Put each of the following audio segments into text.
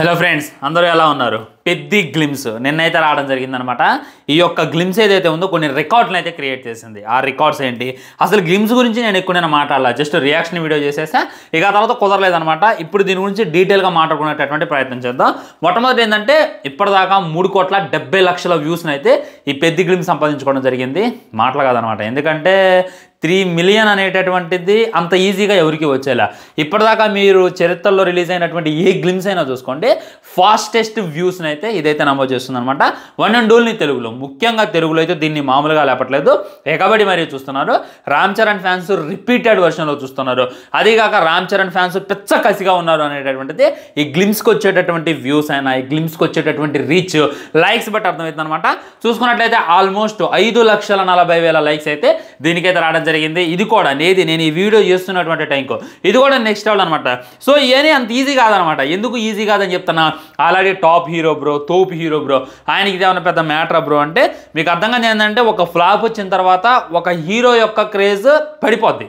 Hello friends, అందరూ ఎలా ఉన్నారు? పెద్ది గ్లిమ్స్ నిన్నైతే రావడం జరిగిందనమాట. ఈ యొక్క గ్లిమ్స్ ఏదైతే ఉందో కొన్ని రికార్డులు అయితే క్రియేట్ చేసింది. ఆ రికార్డ్స్ ఏంటి, అసలు గ్లిమ్స్ గురించి నేను ఎక్కువ మాట్లాడాల, జస్ట్ రియాక్షన్ వీడియో చేసేసా. ఇక ఆ తర్వాత కుదరలేదనమాట. ఇప్పుడు దీని గురించి డీటెయిల్గా మాట్లాడుకునేటటువంటి ప్రయత్నం చేద్దాం. మొట్టమొదటి ఏంటంటే, ఇప్పటిదాకా 3,70,00,000 వ్యూస్ని అయితే ఈ పెద్ది గ్లిమ్స్ సంపాదించుకోవడం జరిగింది. మాటలు కాదనమాట. ఎందుకంటే 3 మిలియన్ అనేటటువంటిది అంత ఈజీగా ఎవరికి వచ్చేలా. ఇప్పటిదాకా మీరు చరిత్రలో రిలీజ్ అయినటువంటి ఏ గ్లిమ్స్ అయినా చూసుకోండి, ఫాస్టెస్ట్ వ్యూస్ని అయితే ఇదైతే నమోదు చేస్తుంది అనమాట. వన్ అండ్ ఓన్లీ తెలుగులో, ముఖ్యంగా తెలుగులో అయితే దీన్ని మామూలుగా లేపట్లేదు, ఎగబడి మరీ చూస్తున్నారు. రామ్ చరణ్ ఫ్యాన్స్ రిపీటెడ్ వర్షన్లో చూస్తున్నారు. అదిగాక రామ్ చరణ్ ఫ్యాన్స్ పిచ్చ కసిగా ఉన్నారు అనేటటువంటిది ఈ గ్లిమ్స్కి వచ్చేటటువంటి వ్యూస్ అయినా, ఈ గ్లిమ్స్కి వచ్చేటటువంటి రీచ్, లైక్స్ బట్టి అర్థమవుతుంది అనమాట. చూసుకున్నట్లయితే ఆల్మోస్ట్ 5,40,000 లైక్స్ అయితే దీనికైతే రావడం జరిగింది. ఇది కూడా నేను ఈ వీడియో చేస్తున్నటువంటి టైంకు ఇది కూడా నెక్స్ట్ లెవెల్ అనమాట. సో ఇవన్నీ అంత ఈజీ కాదనమాట. ఎందుకు ఈజీ కాదని చెప్తున్నా, ఆల్రెడీ టాప్ హీరో బ్రో, తోపు హీరో బ్రో, ఆయనకి ఇదేమన్నా పెద్ద మ్యాటర్ బ్రో అంటే, మీకు అర్థం కాదు ఏంటంటే, ఒక ఫ్లాప్ వచ్చిన తర్వాత ఒక హీరో యొక్క క్రేజ్ పడిపోద్ది.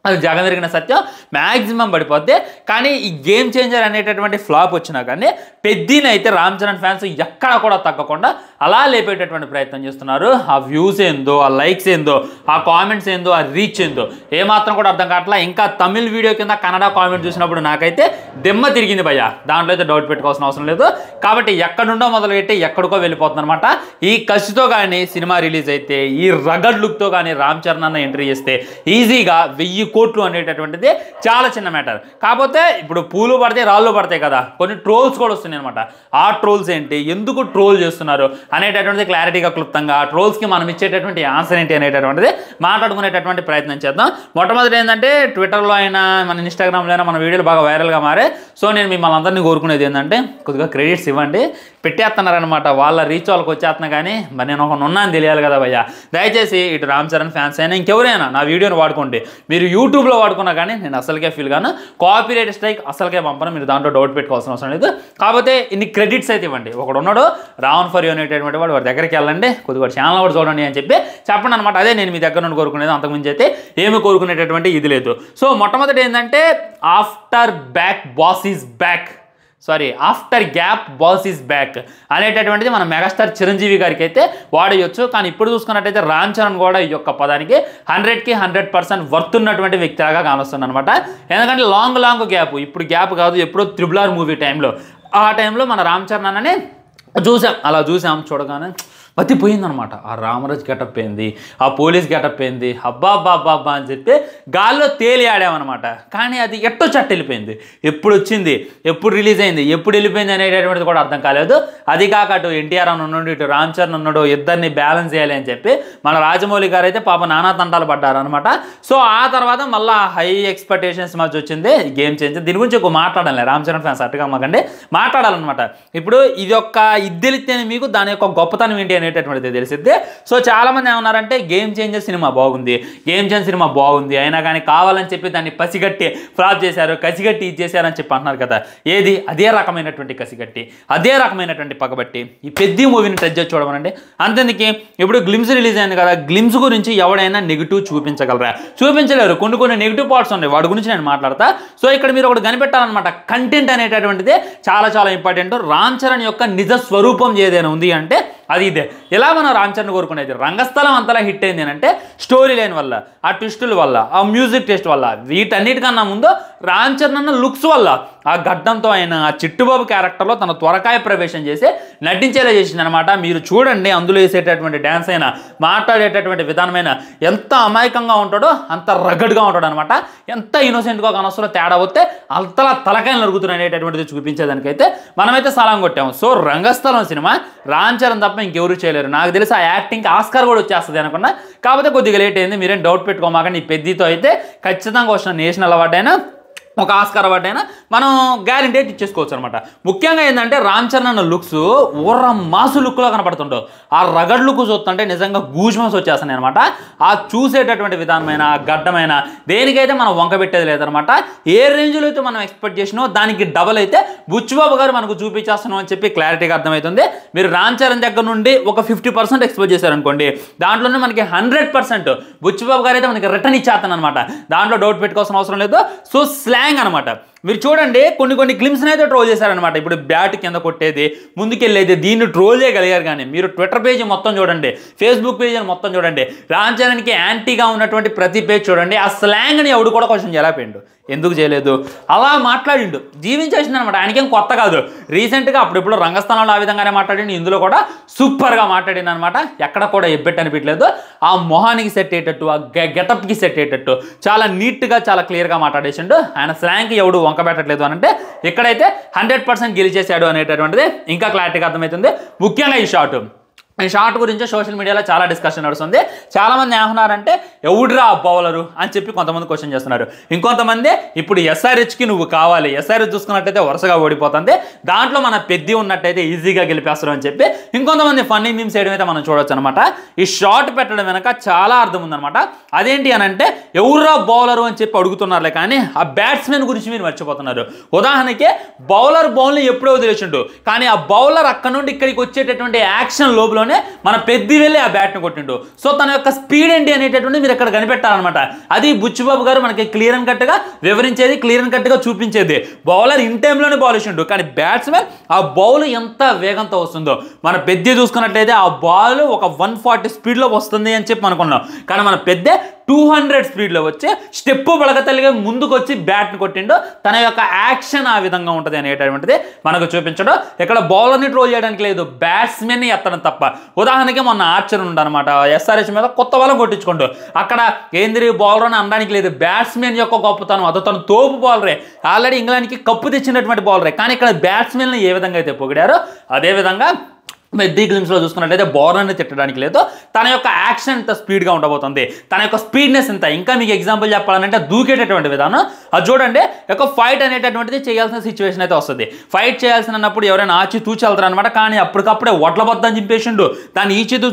అది జగన్ జరిగిన సత్యం, మ్యాక్సిమం పడిపోద్ది. కానీ ఈ గేమ్ చేంజర్ అనేటటువంటి ఫ్లాప్ వచ్చినా కానీ పెద్దిని అయితే రామ్ చరణ్ ఫ్యాన్స్ ఎక్కడ కూడా తగ్గకుండా అలా లేపేటటువంటి ప్రయత్నం చేస్తున్నారు. ఆ వ్యూస్ ఏందో, ఆ లైక్స్ ఏందో, ఆ కామెంట్స్ ఏందో, ఆ రీచ్ ఏందో ఏమాత్రం కూడా అర్థం కావట్లా. ఇంకా తమిళ్ వీడియో కింద కన్నడ కామెంట్ చూసినప్పుడు నాకైతే దిమ్మ తిరిగింది భయ్య. దాంట్లో అయితే డౌట్ పెట్టుకోవాల్సిన అవసరం లేదు. కాబట్టి ఎక్కడుండో మొదలుపెట్టి ఎక్కడికో వెళ్ళిపోతుంది అనమాట. ఈ కసితో కానీ సినిమా రిలీజ్ అయితే, ఈ రగడ్ లుక్తో కానీ రామ్ చరణ్ అన్న ఎంట్రీ చేస్తే ఈజీగా 1000 కోట్లు అనేటటువంటిది చాలా చిన్న మ్యాటర్. కాకపోతే ఇప్పుడు పూలు పడితే రాళ్ళు పడతాయి కదా, కొన్ని ట్రోల్స్ కూడా వస్తున్నాయి అనమాట. ఆ ట్రోల్స్ ఏంటి, ఎందుకు ట్రోల్ చేస్తున్నారు అనేటటువంటిది క్లారిటీగా, క్లుప్తంగా ఆ ట్రోల్స్కి మనం ఇచ్చేటటువంటి ఆన్సర్ ఏంటి అనేటటువంటిది మాట్లాడుకునేటటువంటి ప్రయత్నం చేద్దాం. మొట్టమొదటి ఏంటంటే, ట్విట్టర్లో అయినా మన ఇన్స్టాగ్రామ్లో అయినా మన వీడియోలు బాగా వైరల్గా మారే. సో నేను మిమ్మల్ని అందరినీ కోరుకునేది ఏంటంటే, కొద్దిగా క్రెడిట్స్ ఇవ్వండి. పెట్టేస్తున్నారనమాట, వాళ్ళ రీచ్ వాళ్ళకి వచ్చేస్తున్నా. కానీ మరి నేను ఒక ఉన్నాను తెలియాలి కదా భయ్య. దయచేసి ఇటు రామ్ చరణ్ ఫ్యాన్స్ అయినా ఇంకెవరైనా నా వీడియోని వాడుకోండి. మీరు యూట్యూబ్లో వాడుకున్నా కానీ నేను అసలుకే ఫీల్ గాను. కాపీరైట్ స్ట్రైక్ అసలుకే పంపను, మీరు దాంట్లో డౌట్ పెట్టుకోవాల్సిన అవసరం లేదు. కాకపోతే ఇన్ని క్రెడిట్స్ అయితే ఇవ్వండి. ఒకడు ఉన్నాడు రావణ్ ఫర్ యూ అనేటటువంటి వాడు, వాడి దగ్గరికి వెళ్ళండి, కొద్దిగా ఛానల్ కూడా చూడండి అని చెప్పండి అనమాట. అదే నేను మీ దగ్గర నుండి కోరుకునేది. అంతకుమించి అయితే ఏమి కోరుకునేటటువంటి ఇది లేదు. సో మొట్టమొదటి ఏంటంటే, after gap boss is back అనేటటువంటిది మన మెగాస్టార్ చిరంజీవి గారికి అయితే వాడేయచ్చు. కానీ ఇప్పుడు చూసుకున్నట్టయితే రామ్ చరణ్ కూడా ఈ యొక్క పదానికి 100కి 100% వర్త్ ఉన్నటువంటి వ్యక్తిలాగా కానొస్తుంది అనమాట. ఎందుకంటే లాంగ్ గ్యాప్, ఇప్పుడు గ్యాప్ కాదు, ఎప్పుడో RRR మూవీ టైంలో, ఆ టైంలో మన రామ్ చరణ్ అన్ననే చూసాం. చూడగానే మతిపోయిందనమాట. ఆ రామరాజ్ గెటప్ ఏంది, ఆ పోలీస్ గెటప్ ఏంది, అబ్బా అని చెప్పి గాల్లో తేలి ఆడామన్నమాట. కానీ అది ఎట్టో చట్ట వెళ్ళిపోయింది. ఎప్పుడు వచ్చింది, ఎప్పుడు రిలీజ్ అయింది, ఎప్పుడు వెళ్ళిపోయింది అనేటటువంటిది కూడా అర్థం కాలేదు. అది కాక అటు ఎన్టీఆర్ అని ఉన్నాడు, ఇటు రామ్ చరణ్ ఉన్నాడు, ఇద్దరిని బ్యాలెన్స్ చేయాలి అని చెప్పి మన రాజమౌళి గారు అయితే పాప నానా తంటాలు పడ్డారు అనమాట. సో ఆ తర్వాత మళ్ళీ హై ఎక్స్పెక్టేషన్స్ మధ్య వచ్చింది గేమ్ చేంజర్. దీని గురించి ఎక్కువ మాట్లాడాలి, రామ్ చరణ్ ఫ్యాన్స్ అట్టుగా మాకండి మాట్లాడాలన్నమాట. ఇప్పుడు ఇది తెలిస్తేనే మీకు దాని యొక్క గొప్పతనం ఏంటి అనేటటువంటిది తెలిసిద్ది. సో చాలా మంది ఏమన్నారంటే, గేమ్ చేంజర్ సినిమా బాగుంది, అయినా కానీ కావాలని చెప్పి దాన్ని పసిగట్టి ఫ్లాప్ చేశారు, కసిగట్టి ఇచ్చేసారు అని చెప్పి అంటున్నారు కదా. ఏది అదే రకమైనటువంటి కసిగట్టి, అదే రకమైనటువంటి పగబట్టి ఈ పెద్ద మూవీని టచ్ చేసి చూడమనండి. అంతేందుకు ఇప్పుడు గ్లిమ్స్ రిలీజ్ అయింది కదా, గ్లిమ్స్ గురించి ఎవడైనా నెగిటివ్ చూపించగలరా? చూపించలేరు. కొన్ని నెగిటివ్ పార్ట్స్ ఉన్నాయి, వాటి గురించి నేను మాట్లాడతా. సో ఇక్కడ మీరు ఒకటి కనిపెట్టాలన్నమాట. కంటెంట్ అనేటటువంటిది చాలా ఇంపార్టెంట్. రామ్ చరణ్ యొక్క నిజ స్వరూపం ఏదైనా ఉంది అంటే అది ఇదే. ఇలా మనం రామ్ చరణ్ కోరుకునేది, రంగస్థలం అంతలా హిట్ అయింది అంటే స్టోరీ లైన్ వల్ల, ఆ ట్విస్టుల వల్ల, ఆ మ్యూజిక్ టేస్ట్ వల్ల, వీటన్నిటికన్నా ముందు రామ్ చరణ్ అన్న లుక్స్ వల్ల, ఆ గడ్డంతో ఆయన ఆ చిట్టుబాబు క్యారెక్టర్లో తన త్వరకాయ ప్రవేశం చేసి నటించేలా చేసింది అనమాట. మీరు చూడండి, అందులో వేసేటటువంటి డ్యాన్స్ అయినా, మాట్లాడేటటువంటి విధానమైన ఎంత అమాయకంగా ఉంటాడో అంత రగడ్గా ఉంటాడు అనమాట. ఎంత ఇన్నోసెంట్గా కనొస్తుందో, తేడా వస్తే అంతలా తలకాయలు నరుగుతున్నాయి అనేటటువంటిది చూపించేదానికైతే మనమైతే సలాం కొట్టాము. సో రంగస్థలం సినిమా రామ్ చరణ్ తప్ప ఇంకెవరు చేయలేరు. నాకు తెలిసి ఆ యాక్టింగ్కి ఆస్కార్ కూడా వచ్చేస్తుంది అనుకున్నా. కాకపోతే కొద్దిగా లేట్ అయింది. మీరేం డౌట్ పెట్టుకోమాకండి, ఈ పెద్దతో అయితే ఖచ్చితంగా వచ్చిన నేషనల్ అవార్డు అయినా, ఒక ఆస్కార్ అవార్డు అయినా మనం గ్యారెంటీ ఇచ్చేసుకోవచ్చు అనమాట. ముఖ్యంగా ఏంటంటే, రామ్ చరణ్ అన్న లుక్స్ మాసు లుక్లో కనపడుతుండవు. ఆ రగడ్ లుక్ చూస్తుంటే నిజంగా గూజ్మస్ వచ్చేస్తున్నాయి అనమాట. ఆ చూసేటటువంటి విధానమైన, గడ్డమైన దేనికైతే మనం వంక పెట్టేది లేదనమాట. ఏ రేంజ్లో అయితే మనం ఎక్స్పెక్ట్ చేసినో దానికి డబల్ అయితే బుచ్చిబాబు గారు మనకు చూపించేస్తున్నాం అని చెప్పి క్లారిటీగా అర్థమవుతుంది. మీరు రామ్ చరణ్ దగ్గర నుండి ఒక 50% ఎక్స్పెక్ట్ చేశారనుకోండి, దాంట్లోనే మనకి 100% బుచ్చిబాబు గారు అయితే మనకి రిటర్న్ ఇచ్చేస్తాను అనమాట. దాంట్లో డౌట్ పెట్టుకోవాల్సిన అవసరం లేదు. సో స్లాంగ్ అనమాట. మీరు చూడండి కొన్ని గ్లిమ్స్ని అయితే ట్రోల్ చేశారనమాట. ఇప్పుడు బ్యాట్ కింద కొట్టేది, ముందుకెళ్ళేది, దీన్ని ట్రోల్ చేయగలిగారు. కానీ మీరు ట్విట్టర్ పేజ్ మొత్తం చూడండి, ఫేస్బుక్ పేజ్ మొత్తం చూడండి, రామ్ చరణ్కి యాంటీగా ఉన్నటువంటి ప్రతి పేజ్ చూడండి. ఆ స్లాంగ్ని ఎవడు కూడా కొంచెం జలాపోయిండు, ఎందుకు చేయలేదు, అలా మాట్లాడిండు, జీవించేసింది అనమాట. ఆయనకేం కొత్త కాదు. రీసెంట్గా అప్పుడెప్పుడు రంగస్థానంలో ఆ విధంగానే మాట్లాడిండు, ఇందులో కూడా సూపర్గా మాట్లాడింది అనమాట. ఎక్కడ కూడా ఎబ్బెట్టు అనిపించలేదు. ఆ మొహానికి సెట్ అయ్యేటట్టు, ఆ గెటప్కి సెట్ అయ్యేటట్టు చాలా నీట్గా చాలా క్లియర్గా మాట్లాడేసిండు. ఆయన స్లాంగ్కి ఎవడు వంకబెట్టట్లేదు అని అంటే ఇక్కడైతే 100% గెలిచేశాడు అనేటటువంటిది ఇంకా క్లారిటీగా అర్థమవుతుంది. ముఖ్యంగా ఈ షాట్ గురించి సోషల్ మీడియాలో చాలా డిస్కషన్ నడుస్తుంది. చాలామంది ఏమన్నారంటే ఎవడురా బౌలరు అని చెప్పి కొంతమంది క్వశ్చన్ చేస్తున్నారు. ఇంకొంతమంది ఇప్పుడు ఎస్ఆర్హెచ్కి నువ్వు కావాలి, ఎస్ఆర్హెచ్ చూసుకున్నట్టయితే వరుసగా ఓడిపోతుంది, దాంట్లో మన పెద్ది ఉన్నట్టయితే ఈజీగా గెలిపేస్తారు అని చెప్పి ఇంకొంతమంది ఫన్నీ మీమ్స్ చేయడం అయితే మనం చూడొచ్చు అనమాట. ఈ షాట్ పెట్టడం వెనక చాలా అర్థం ఉందన్నమాట. అదేంటి అని అంటే ఎవరురా బౌలరు అని చెప్పి అడుగుతున్నారులే, కానీ ఆ బ్యాట్స్మెన్ గురించి మీరు మర్చిపోతున్నారు. ఉదాహరణకి బౌలర్ని ఎప్పుడో వదిలేసిండు, కానీ ఆ బౌలర్ అక్కడ నుండి ఇక్కడికి వచ్చేటటువంటి యాక్షన్ లోపల మన పెద్ది వెళ్ళి ఆ బ్యాట్ని కొట్టిండు. సో తన యొక్క స్పీడ్ ఏంటి అనేటటువంటి మీరు ఇక్కడ కనిపెట్టాలన్నమాట. అది బుచ్చిబాబు గారు మనకి క్లియర్ అండ్ కట్గా వివరించేది, క్లియర్ అండ్ కట్గా చూపించేది. బౌలర్ ఇన్ టైంలోనే బాల్ వేసిండు, కానీ బ్యాట్స్మెన్ ఆ బౌల్ ఎంత వేగంతో వస్తుందో మన పెద్ది చూసుకున్నట్లయితే ఆ బాల్ ఒక 140 స్పీడ్లో వస్తుంది అని చెప్పి అనుకున్నాం. కానీ మన పెద్దే 200 స్పీడ్లో వచ్చి స్టెప్పు బలగతల్లిగా ముందుకు వచ్చి బ్యాట్ని కొట్టిండు. తన యొక్క యాక్షన్ ఆ విధంగా ఉంటుంది అనేటటువంటిది మనకు చూపించడం. ఇక్కడ బౌలర్ని ట్రోల్ చేయడానికి లేదు, బ్యాట్స్మెన్ని ఎత్తడం తప్ప. ఉదాహరణకి మొన్న ఆర్చర్ ఉండనమాట, ఎస్ఆర్హెచ్ మీద కొత్త వాళ్ళని కొట్టించుకుంటూ అక్కడ ఏంద్రీ బౌలర్ అని అనడానికి లేదు, బ్యాట్స్మెన్ యొక్క గొప్పతనం. అతను తోపు బౌలరే, ఆల్రెడీ ఇంగ్లాండ్కి కప్పు తెచ్చినటువంటి బౌలరే. కానీ ఇక్కడ బ్యాట్స్మెన్ని ఏ విధంగా అయితే పొగిడారో అదేవిధంగా పెద్ద గ్లిమ్స్లో చూసుకున్నట్లయితే బౌలర్ని తిట్టడానికి లేదు, తన యొక్క యాక్షన్ ఎంత స్పీడ్గా ఉండబోతుంది, తన యొక్క స్పీడ్నెస్ ఎంత. ఇంకా మీకు ఎగ్జాంపుల్ చెప్పాలంటే దూకేటటువంటి విధానం అది చూడండి. ఒక ఫైట్ అనేటటువంటిది చేయాల్సిన సిచ్యువేషన్ అయితే వస్తుంది. ఫైట్ చేయాల్సినప్పుడు ఎవరైనా ఆచి తూచి వెళ్తారు అనమాట, కానీ అప్పటికప్పుడే వడ్లబద్దని చింపేసిండు, దాన్ని ఈ చేతి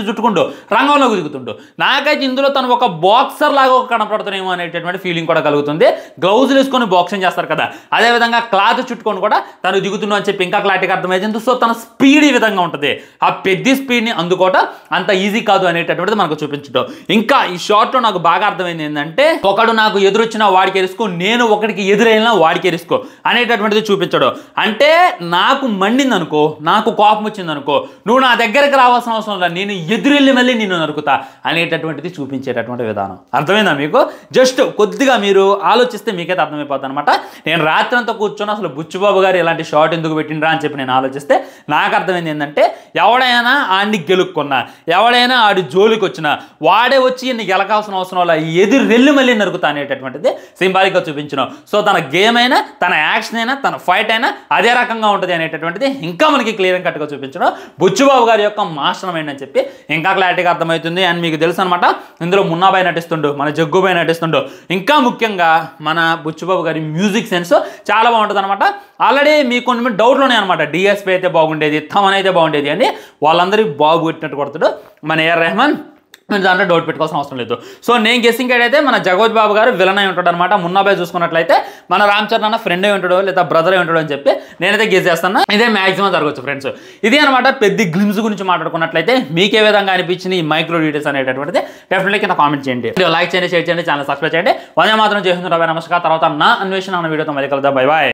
చుట్టుకుంటూ రంగంలోకి దిగుతుండు. నాకైతే ఇందులో తను ఒక బాక్సర్ లాగా కనపడుతున్నామో అనేటటువంటి ఫీలింగ్ కూడా కలుగుతుంది. గ్లౌజులు వేసుకొని బాక్సింగ్ చేస్తారు కదా, అదేవిధంగా క్లాత్ చుట్టుకొని కూడా తను దిగుతున్నావు అని చెప్పి ఇంకా క్లారిటీగా అర్థమైంది. సో తన స్పీడ్ ఈ విధంగా ఉంటుంది. ఆ పెద్ద స్పీడ్ని అందుకోవటం అంత ఈజీ కాదు అనేటటువంటిది మనకు చూపించడం. ఇంకా ఈ షాట్లో నాకు బాగా అర్థమైంది ఏంటంటే ఒకడు నాకు ఎదురొచ్చినా వాడికి ఎరుసుకో, నేను ఒకటికి ఎదురైనా వాడికి ఎరుసుకో అనేటటువంటిది చూపించడం. అంటే నాకు మండింది అనుకో, నాకు కోపం వచ్చింది అనుకో, నువ్వు నా దగ్గరికి రావాల్సిన అవసరం లేదు, నేను ఎదురెళ్ళి మళ్ళీ నిన్ను నరుకుతా అనేటటువంటిది చూపించేటటువంటి విధానం. అర్థమైందా మీకు? జస్ట్ కొద్దిగా మీరు ఆలోచిస్తే మీకైతే అర్థమైపోతుంది అనమాట. నేను రాత్రి అంతా కూర్చొని అసలు బుచ్చిబాబు గారు ఇలాంటి షాట్ ఎందుకు పెట్టిండ్రా అని చెప్పి నేను ఆలోచిస్తే నాకు అర్థమైంది ఏంటంటే ఎవడైనా ఆడిని గెలుక్కున్నా, ఎవడైనా ఆడి జోలికి వచ్చినా వాడే వచ్చి ఇన్ని గెలకాల్సిన అవసరం వల్ల ఎదురెళ్ళి మళ్ళీ నరుకుతా అనేటటువంటిది సింబాలిక్గా చూపించడం. సో తన గేమ్ అయినా, తన యాక్షన్ అయినా, తన ఫైట్ అయినా అదే రకంగా ఉంటుంది అనేటటువంటిది ఇంకా మనకి క్లియర్ అండ్ కట్గా చూపించడం బుచ్చిబాబు గారి యొక్క మాస్టర్ మైండ్ అని చెప్పి ఇంకా క్లారిటీగా అర్థమవుతుంది. అండ్ మీకు తెలుసు అనమాట, ఇందులో మున్నాబాయ్ నటిస్తుండు, మన జగ్గుబాయ్ నటిస్తుండు. ఇంకా ముఖ్యంగా మన బుచ్చిబాబు గారి మ్యూజిక్ సెన్స్ చాలా బాగుంటుంది అనమాట. ఆల్రెడీ మీకు కొన్ని డౌట్లు ఉన్నాయి అనమాట, డిఎస్పీ అయితే బాగుండేది, థమన్ అయితే బాగుండేది అని. వాళ్ళందరికీ బాగు పెట్టినట్టు కొడుతాడు మన ఏఆర్ రెహమాన్. మీరు దాంట్లో డౌట్ పెట్టుకోవాల్సిన అవసరం లేదు. సో నేను గెస్సింగ్ అయితే మన జగవత్ బాబు గారు విలన్ అయి ఉంటాడు అనమాట. మున్నాబాయ్ చూసుకున్నట్లయితే మన రామ్ చరణ్ అన్న ఫ్రెండ్ అయి ఉంటాడో లేదా బ్రదర్ అయి ఉంటాడో అని చెప్పి నేనైతే గెస్ చేస్తాను. ఇదే మ్యాక్సిమం జరగచ్చు ఫ్రెండ్స్. ఇది అనమాట పెద్ద గ్లిమ్స్ గురించి మాట్లాడుకున్నట్లయితే మీకు ఏ విధంగా అనిపించింది ఈ మైక్రో డీటెయిల్స్ అనేటటువంటిది డెఫినెట్లీ కింద కామెంట్ చేయండి, లైక్ చేయండి, షేర్ చేయండి, ఛానల్ సబ్స్క్రైబ్ చేయండి. వందే మాత్రం చేస్తున్నారు. నమస్కారం. తర్వాత నా అన్వేషణ అన్న వీడియోతో మళ్ళీ కలుద్దాం. Bye bye.